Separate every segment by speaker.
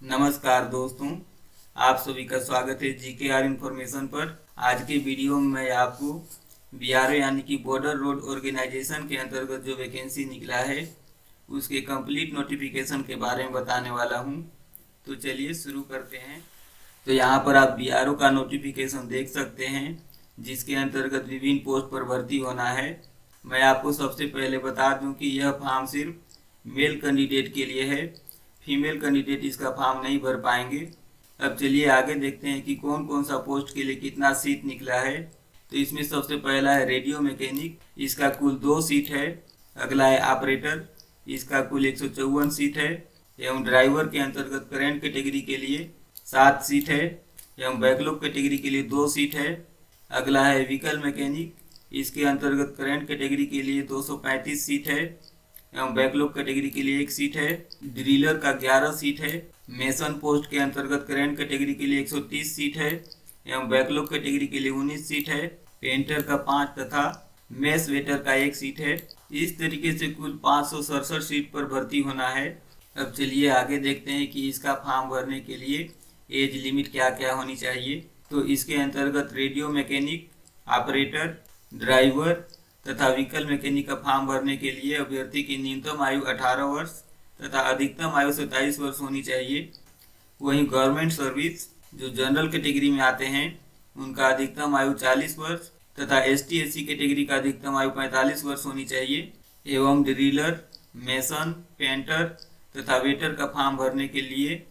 Speaker 1: नमस्कार दोस्तों, आप सभी का स्वागत है GKR इन्फॉर्मेशन पर। आज के वीडियो में मैं आपको BRO यानी कि बॉर्डर रोड ऑर्गेनाइजेशन के अंतर्गत जो वैकेंसी निकला है उसके कंप्लीट नोटिफिकेशन के बारे में बताने वाला हूं। तो चलिए शुरू करते हैं। तो यहाँ पर आप BRO का नोटिफिकेशन देख सकते हैं जिसके अंतर्गत विभिन्न पोस्ट पर भर्ती होना है। मैं आपको सबसे पहले बता दूं कि यह फॉर्म सिर्फ मेल कैंडिडेट के लिए है, फीमेल कैंडिडेट इसका फॉर्म नहीं भर पाएंगे। अब चलिए आगे देखते हैं कि कौन कौन सा पोस्ट के लिए कितना सीट निकला है। तो इसमें सबसे पहला है रेडियो मैकेनिक, इसका कुल 2 सीट है। अगला है ऑपरेटर, इसका कुल 154 सीट है। एवं ड्राइवर के अंतर्गत करंट कैटेगरी के लिए 7 सीट है एवं बैकलॉग कैटेगरी के लिए 2 सीट है। अगला है व्हीकल मैकेनिक, इसके अंतर्गत करंट कैटेगरी के लिए 235 सीट है एवं बैकलॉग कैटेगरी के लिए 1 सीट है। ड्रिलर का 11 सीट है। मेसन पोस्ट के अंतर्गत करंट कैटेगरी के लिए 130 सीट है एवं बैकलॉग कैटेगरी के लिए 19 सीट है। पेंटर का 5 तथा मेस वेटर का 1 सीट है। इस तरीके से कुल 567 सीट पर भर्ती होना है। अब चलिए आगे देखते हैं कि इसका फॉर्म भरने के लिए एज लिमिट क्या क्या होनी चाहिए। तो इसके अंतर्गत रेडियो मैकेनिक, ऑपरेटर, ड्राइवर तथा व्हीकल मैकेनिक का फॉर्म भरने के लिए अभ्यर्थी की न्यूनतम आयु 18 वर्ष तथा अधिकतम आयु 27 वर्ष होनी चाहिए। वहीं गवर्नमेंट सर्विस जो जनरल कैटेगरी में आते हैं उनका अधिकतम आयु 40 वर्ष तथा ST/SC कैटेगरी का अधिकतम आयु 45 वर्ष होनी चाहिए। एवं ड्रिलर, मेसन, पेंटर तथा वेटर का फॉर्म भरने के लिए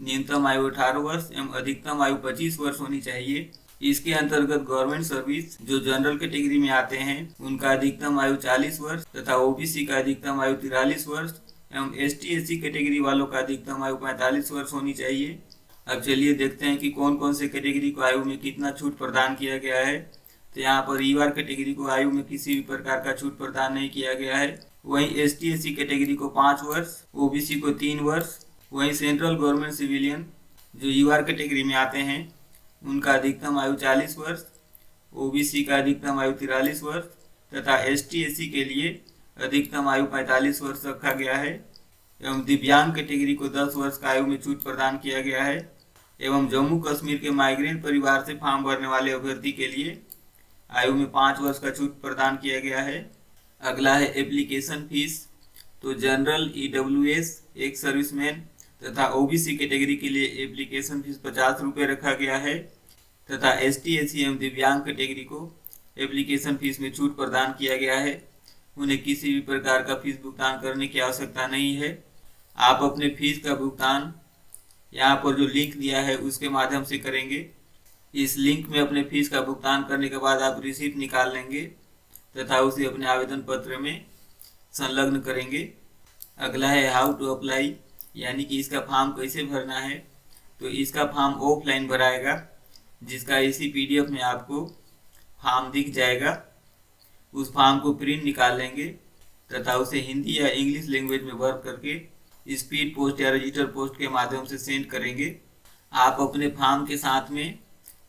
Speaker 1: न्यूनतम आयु 18 वर्ष एवं अधिकतम आयु 25 वर्ष होनी चाहिए। इसके अंतर्गत गवर्नमेंट सर्विस जो जनरल कैटेगरी में आते हैं उनका अधिकतम आयु 40 वर्ष तथा OBC का अधिकतम आयु 43 वर्ष एवं ST/SC कैटेगरी वालों का अधिकतम आयु 45 वर्ष होनी चाहिए। अब चलिए देखते हैं कि कौन कौन से कैटेगरी को आयु में कितना छूट प्रदान किया गया है। तो यहाँ पर ER कैटेगरी को आयु में किसी भी प्रकार का छूट प्रदान नहीं किया गया है। वहीं ST/SC कैटेगरी को 5 वर्ष, OBC को 3 वर्ष। वहीं सेंट्रल गवर्नमेंट सिविलियन जो UR कैटेगरी में आते हैं उनका अधिकतम आयु 40 वर्ष, OBC का अधिकतम आयु 43 वर्ष तथा ST/SC के लिए अधिकतम आयु 45 वर्ष रखा गया है। एवं दिव्यांग कैटेगरी को 10 वर्ष का आयु में छूट प्रदान किया गया है। एवं जम्मू कश्मीर के माइग्रेंट परिवार से फॉर्म भरने वाले अभ्यर्थी के लिए आयु में 5 वर्ष का छूट प्रदान किया गया है। अगला है एप्लीकेशन फीस। तो जनरल, EWS, एक सर्विसमैन तथा OBC कैटेगरी के लिए एप्लीकेशन फीस 50 रुपये रखा गया है तथा ST/SC एवं दिव्यांग कैटेगरी को एप्लीकेशन फीस में छूट प्रदान किया गया है। उन्हें किसी भी प्रकार का फीस भुगतान करने की आवश्यकता नहीं है। आप अपने फीस का भुगतान यहाँ पर जो लिंक दिया है उसके माध्यम से करेंगे। इस लिंक में अपने फीस का भुगतान करने के बाद आप रिसीप्ट निकाल लेंगे तथा उसे अपने आवेदन पत्र में संलग्न करेंगे। अगला है हाउ टू अप्लाई, यानी कि इसका फॉर्म कैसे भरना है। तो इसका फॉर्म ऑफलाइन भराएगा, जिसका इसी PDF में आपको फॉर्म दिख जाएगा। उस फॉर्म को प्रिंट निकाल लेंगे तथा उसे हिंदी या इंग्लिश लैंग्वेज में भर करके स्पीड पोस्ट या रजिस्टर पोस्ट के माध्यम से सेंड करेंगे। आप अपने फॉर्म के साथ में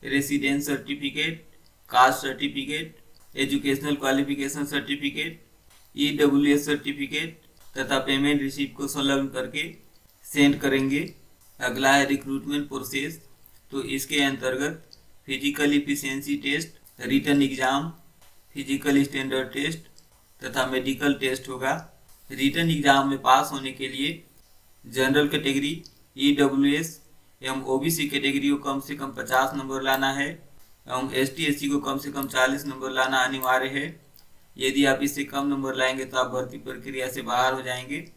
Speaker 1: residence certificate, caste certificate, educational qualification certificate, EWS certificate तथा पेमेंट रिसीप्ट को संलग्न करके सेंड करेंगे। अगला है रिक्रूटमेंट प्रोसेस। तो इसके अंतर्गत physical efficiency test, written exam, physical standard test तथा मेडिकल टेस्ट होगा। रिटन एग्जाम में पास होने के लिए जनरल कैटेगरी, EWS एवं OBC कैटेगरी को कम से कम 50 नंबर लाना है एवं ST/SC को कम से कम 40 नंबर लाना अनिवार्य है। यदि आप इससे कम नंबर लाएंगे तो आप भर्ती प्रक्रिया से बाहर हो जाएंगे।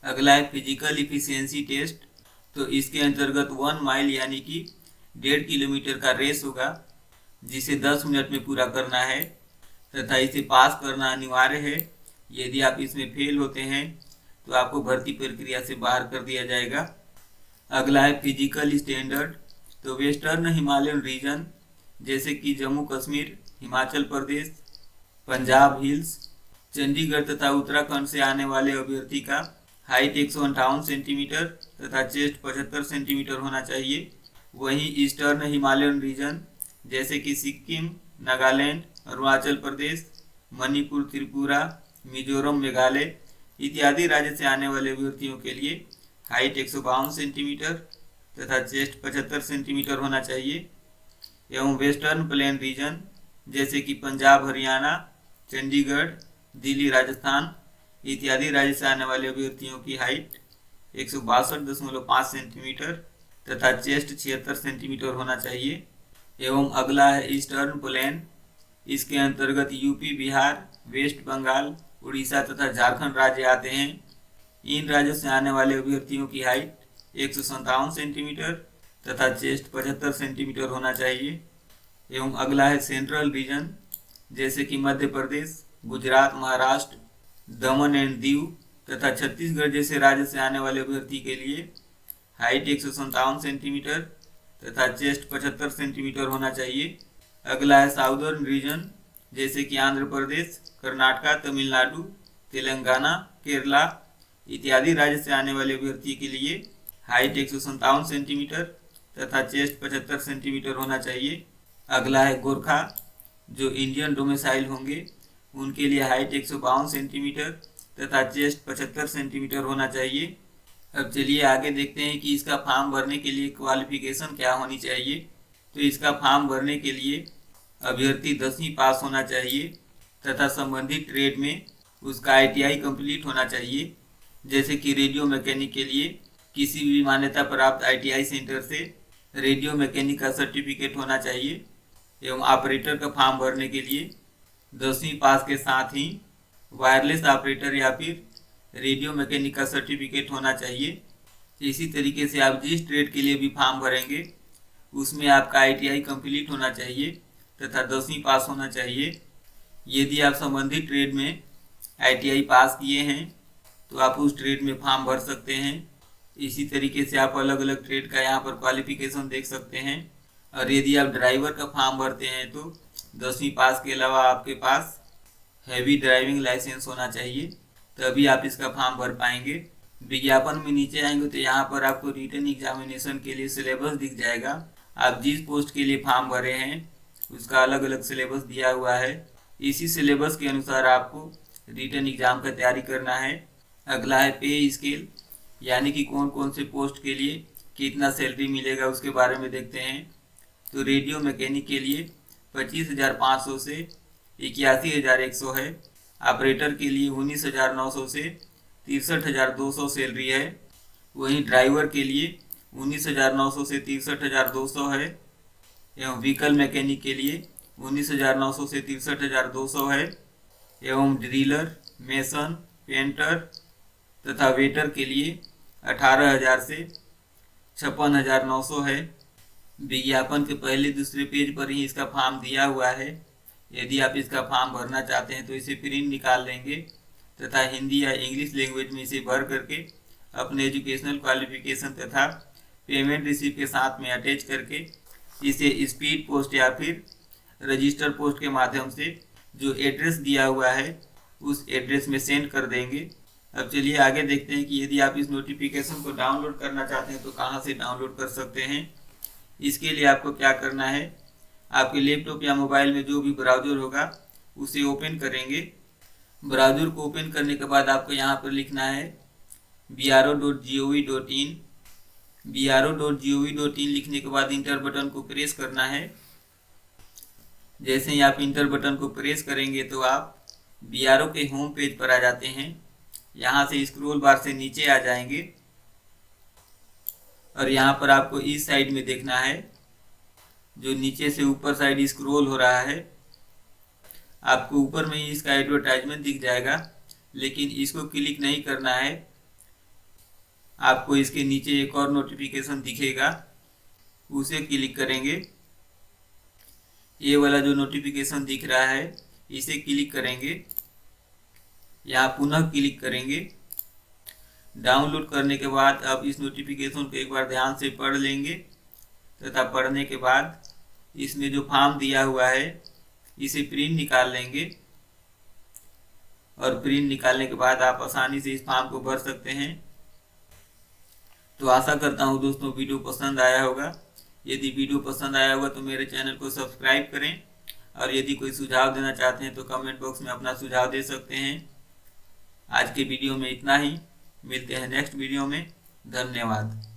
Speaker 1: अगला है फिजिकल इफिशिएंसी टेस्ट। तो इसके अंतर्गत 1 माइल यानी कि 1.5 किलोमीटर का रेस होगा जिसे 10 मिनट में पूरा करना है तथा इसे पास करना अनिवार्य है। यदि आप इसमें फेल होते हैं तो आपको भर्ती प्रक्रिया से बाहर कर दिया जाएगा। अगला है फिजिकल स्टैंडर्ड। तो वेस्टर्न हिमालयन रीजन जैसे कि जम्मू कश्मीर, हिमाचल प्रदेश, पंजाब हिल्स, चंडीगढ़ तथा उत्तराखंड से आने वाले अभ्यर्थी का हाइट 158 सेंटीमीटर तथा चेस्ट 75 सेंटीमीटर होना चाहिए। वहीं ईस्टर्न हिमालयन रीजन जैसे कि सिक्किम, नागालैंड, अरुणाचल प्रदेश, मणिपुर, त्रिपुरा, मिजोरम, मेघालय इत्यादि राज्य से आने वाले अभ्यर्थियों के लिए हाइट 152 सेंटीमीटर तथा चेस्ट 75 सेंटीमीटर होना चाहिए। एवं वेस्टर्न प्लेन रीजन जैसे कि पंजाब, हरियाणा, चंडीगढ़, दिल्ली, राजस्थान इत्यादि राज्य से आने वाले अभ्यर्थियों की हाइट 162.5 सेंटीमीटर तथा चेस्ट 76 सेंटीमीटर होना चाहिए। एवं अगला है ईस्टर्न प्लेन। इसके अंतर्गत यूपी, बिहार, वेस्ट बंगाल, उड़ीसा तथा झारखंड राज्य आते हैं। इन राज्यों से आने वाले अभ्यर्थियों की हाइट 157 सेंटीमीटर तथा चेस्ट 75 सेंटीमीटर होना चाहिए। एवं अगला है सेंट्रल रीजन जैसे कि मध्य प्रदेश, गुजरात, महाराष्ट्र, दमन एंड दीव तथा छत्तीसगढ़ जैसे राज्य से आने वाले अभ्यर्थी के लिए हाइट 157 सेंटीमीटर तथा चेस्ट 75 सेंटीमीटर होना चाहिए। अगला है साउदर्न रीजन जैसे कि आंध्र प्रदेश, कर्नाटक, तमिलनाडु, तेलंगाना, केरला इत्यादि राज्य से आने वाले अभ्यर्थी के लिए हाइट 157 सेंटीमीटर तथा चेस्ट 75 सेंटीमीटर होना चाहिए। अगला है गोरखा जो इंडियन डोमिसाइल होंगे उनके लिए हाइट 152 सेंटीमीटर तथा चेस्ट 75 सेंटीमीटर होना चाहिए। अब चलिए आगे देखते हैं कि इसका फॉर्म भरने के लिए क्वालिफिकेशन क्या होनी चाहिए। तो इसका फॉर्म भरने के लिए अभ्यर्थी 10वीं पास होना चाहिए तथा संबंधित ट्रेड में उसका ITI कंप्लीट होना चाहिए। जैसे कि रेडियो मैकेनिक के लिए किसी भी मान्यता प्राप्त ITI सेंटर से रेडियो मैकेनिक का सर्टिफिकेट होना चाहिए। एवं ऑपरेटर का फॉर्म भरने के लिए 10वीं पास के साथ ही वायरलेस ऑपरेटर या फिर रेडियो मैकेनिक का सर्टिफिकेट होना चाहिए। इसी तरीके से आप जिस ट्रेड के लिए भी फॉर्म भरेंगे उसमें आपका ITI कंप्लीट होना चाहिए तथा 10वीं पास होना चाहिए। यदि आप संबंधित ट्रेड में ITI पास किए हैं तो आप उस ट्रेड में फॉर्म भर सकते हैं। इसी तरीके से आप अलग अलग ट्रेड का यहाँ पर क्वालिफिकेशन देख सकते हैं। और यदि आप ड्राइवर का फॉर्म भरते हैं तो 10वीं पास के अलावा आपके पास हैवी ड्राइविंग लाइसेंस होना चाहिए, तभी आप इसका फॉर्म भर पाएंगे। विज्ञापन में नीचे आएंगे तो यहाँ पर आपको रिटन एग्जामिनेशन के लिए सिलेबस दिख जाएगा। आप जिस पोस्ट के लिए फॉर्म भरे हैं उसका अलग अलग सिलेबस दिया हुआ है। इसी सिलेबस के अनुसार आपको रिटन एग्जाम का तैयारी करना है। अगला है पे स्केल, यानी कि कौन कौन से पोस्ट के लिए कितना सैलरी मिलेगा उसके बारे में देखते हैं। तो रेडियो मैकेनिक के लिए 25,500 से 81,100 है। ऑपरेटर के लिए 19,900 से 63,200 सैलरी है। वहीं ड्राइवर के लिए 19,900 से 63,200 है। एवं व्हीकल मैकेनिक के लिए 19,900 से 63,200 है। एवं ड्रिलर, मेसन, पेंटर तथा वेटर के लिए 18,000 से 56,900 है। विज्ञापन के पहले दूसरे पेज पर ही इसका फॉर्म दिया हुआ है। यदि आप इसका फॉर्म भरना चाहते हैं तो इसे प्रिंट निकाल लेंगे तथा हिंदी या इंग्लिश लैंग्वेज में इसे भर करके अपने एजुकेशनल क्वालिफिकेशन तथा पेमेंट रिसीप्ट के साथ में अटैच करके इसे स्पीड पोस्ट या फिर रजिस्टर पोस्ट के माध्यम से जो एड्रेस दिया हुआ है उस एड्रेस में सेंड कर देंगे। अब चलिए आगे देखते हैं कि यदि आप इस नोटिफिकेशन को डाउनलोड करना चाहते हैं तो कहाँ से डाउनलोड कर सकते हैं। इसके लिए आपको क्या करना है, आपके लैपटॉप या मोबाइल में जो भी ब्राउज़र होगा उसे ओपन करेंगे। ब्राउज़र को ओपन करने के बाद आपको यहाँ पर लिखना है bro.gov.in। bro.gov.in लिखने के बाद इंटर बटन को प्रेस करना है। जैसे ही आप इंटर बटन को प्रेस करेंगे तो आप BRO के होम पेज पर आ जाते हैं। यहाँ से स्क्रॉल बार से नीचे आ जाएंगे और यहाँ पर आपको इस साइड में देखना है, जो नीचे से ऊपर साइड स्क्रॉल हो रहा है। आपको ऊपर में ही इसका एडवर्टाइजमेंट दिख जाएगा, लेकिन इसको क्लिक नहीं करना है। आपको इसके नीचे एक और नोटिफिकेशन दिखेगा, उसे क्लिक करेंगे। ये वाला जो नोटिफिकेशन दिख रहा है इसे क्लिक करेंगे। यहाँ पुनः क्लिक करेंगे। डाउनलोड करने के बाद अब इस नोटिफिकेशन को एक बार ध्यान से पढ़ लेंगे तथा पढ़ने के बाद इसमें जो फॉर्म दिया हुआ है इसे प्रिंट निकाल लेंगे। और प्रिंट निकालने के बाद आप आसानी से इस फॉर्म को भर सकते हैं। तो आशा करता हूँ दोस्तों वीडियो पसंद आया होगा। यदि वीडियो पसंद आया होगा तो मेरे चैनल को सब्सक्राइब करें और यदि कोई सुझाव देना चाहते हैं तो कमेंट बॉक्स में अपना सुझाव दे सकते हैं। आज के वीडियो में इतना ही, मिलते हैं नेक्स्ट वीडियो में। धन्यवाद।